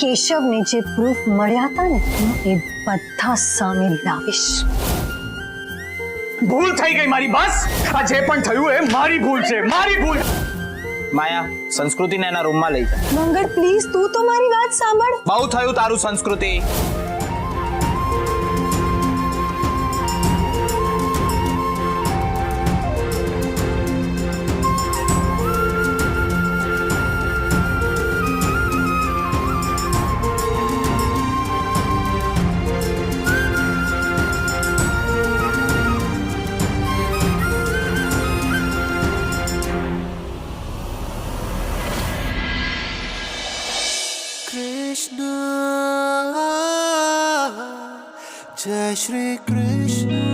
કેશવને જે પ્રૂફ મળ્યા હતા ને એ બધા સામે લાવીશ. ભૂલ થઈ ગઈ મારી, બસ. આ જે પણ થયું એ મારી ભૂલ છે, મારી ભૂલ. માયા, સંસ્કૃતિને એના રૂમમાં લઈ જા. મંગળ પ્લીઝ તું તો મારી વાત સાંભળ. બહુ થયું તારું સંસ્કૃતિ. जय श्री कृष्ण.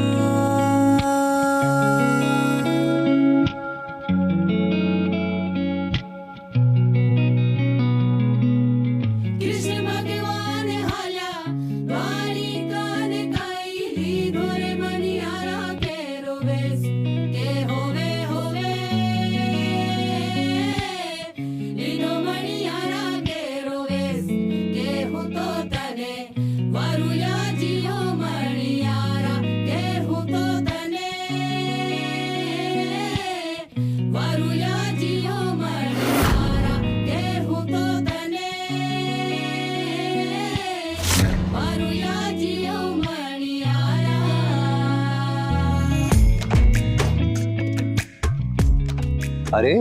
अरे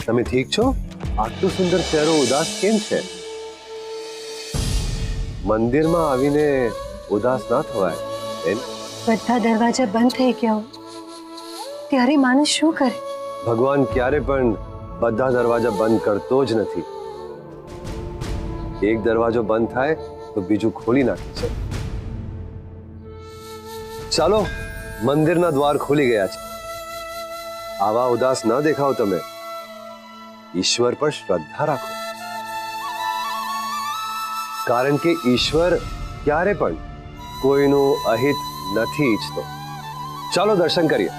તમે ઠીક છો? આટલું સુંદર ચહેરો ઉદાસ કેમ છે? મંદિરમાં આવીને ઉદાસ ના થવાય બેન. બધા દરવાજા બંધ થઈ ગયા ત્યારે માણસ શું કરે? ભગવાન ક્યારે પણ બધા દરવાજા બંધ કરતો જ નથી. એક દરવાજો બંધ થાય તો બીજું ખોલી નાખે છે. ચાલો, મંદિરના દ્વાર ખુલી ગયા છે. આવા ઉદાસ ન દેખાઓ તમે. ઈશ્વર પર શ્રદ્ધા રાખો, કારણ કે ઈશ્વર ક્યારે પણ કોઈનું અહિત નથી ઈચ્છતો. ચાલો દર્શન કરીએ.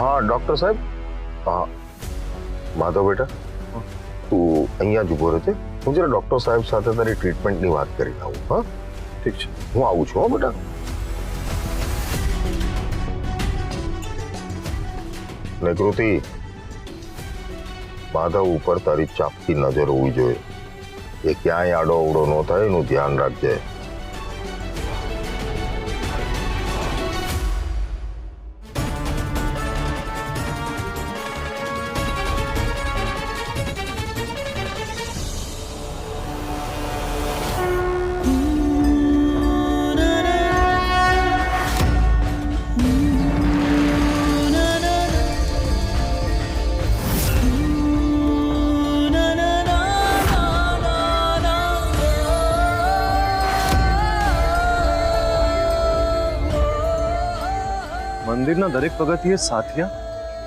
हाँ डॉक्टर साहब, हाँ माधव बेटा તું અહીંયા જ ઉભો રહેજે. હું જરા ડોક્ટર સાહેબ સાથે તારી ટ્રીટમેન્ટની વાત કરી લઉં. હા ઠીક છે, હું આવું છું. હો બેટા. નિકૃતિ, માધવ ઉપર તારી ચાપતી નજર હોવી જોઈએ. એ ક્યાંય આડો અવડો ન થાય એનું ધ્યાન રાખજે. મંદિરના દરેક પગથિયે સાથિયા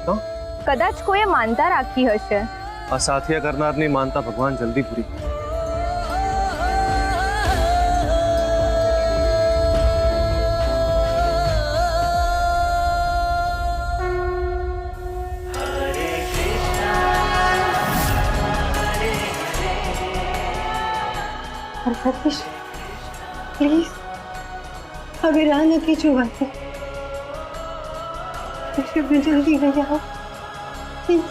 તો કદાચ કોઈએ માનતા રાખી હશે. આ સાથિયા કરનારની માનતા ભગવાન જલ્દી પૂરી કરે. સતીશ પ્લીઝ હવે રાહ નથી જોવાતી. તમે જલ્દી ગયા આવો પ્લીઝ.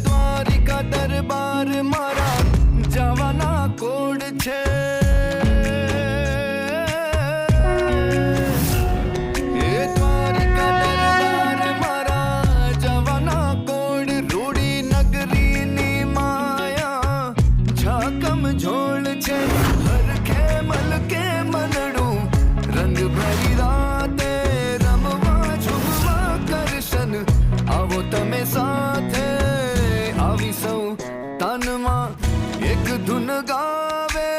દ્વારિકા દરબાર મારા જવાના કોડ છે. એ દ્વારિકા દરબાર મારા જવાના કોડ રૂડી નગરીની માયા ઝાકમ ઝોળ છે. હરખે મલકે મનડું રંગ ભરી રાતે રમવા ઝૂમવા કરશન આવો તમે સાથે. આવી સૌ તનમાં એક ધૂન ગાવે.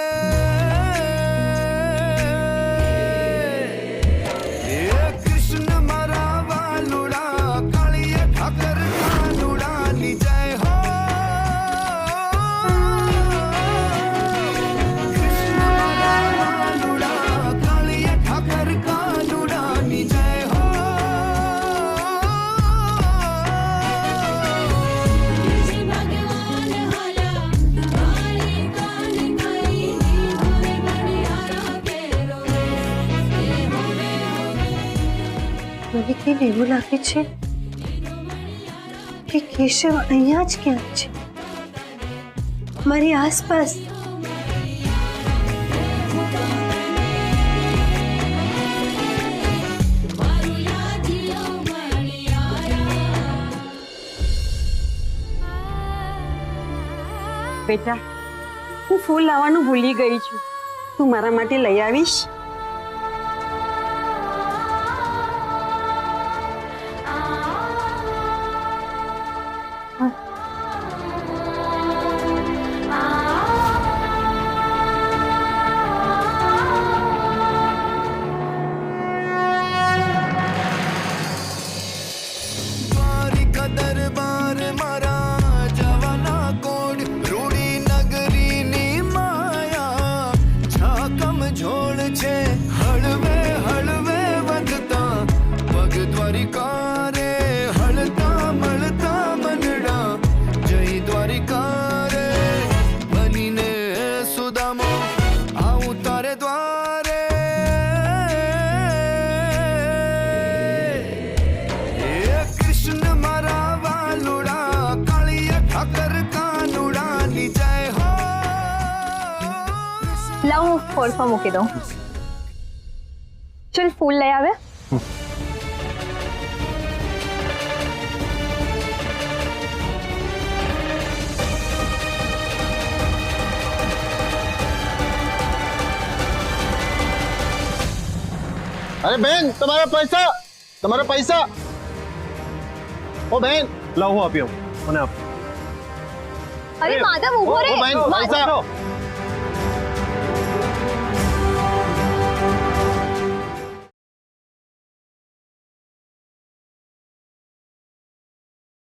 એ કૃષ્ણ મારા વાલુડા કાળીએ ઠાકર કાનુડાની જય હો. કૃષ્ણ મારા વાલુડા કાળીએ ઠાકર કાનુડાની જય હો. મને કેમ એવું લાગે છે કે કેશવ અહીંયા જ ક્યાંક છે, મારી આસપાસ. બેટા, હું ફૂલ લાવવાનું ભૂલી ગઈ છું. તું મારા માટે લઈ આવીશ? દ્વારિકા દરબાર મારા જવાના કોડ રૂડી નગરીની માયા ઝાકમ ઝોળ છે. હળવે હળવે વધતા પગ દ્વારિકા રે હળતા મળતા મનડા જય દ્વારિકા રે. બનીને સુદામો આવું તારે દ્વારે. એ કૃષ્ણ મારા વાલુડા કાળીએ ઠાકર કાનુડાની જય હો. લાવ હું ફોર્સમાં મૂકી દઉં. ચલ ફૂલ લઈ આવે. અરે બેન, તમારા પૈસા. ઓ બેન, લાવ હું આપી આવું. મને આપ. અરે માધવ ઉભો રે. ઓ બેન, પૈસા.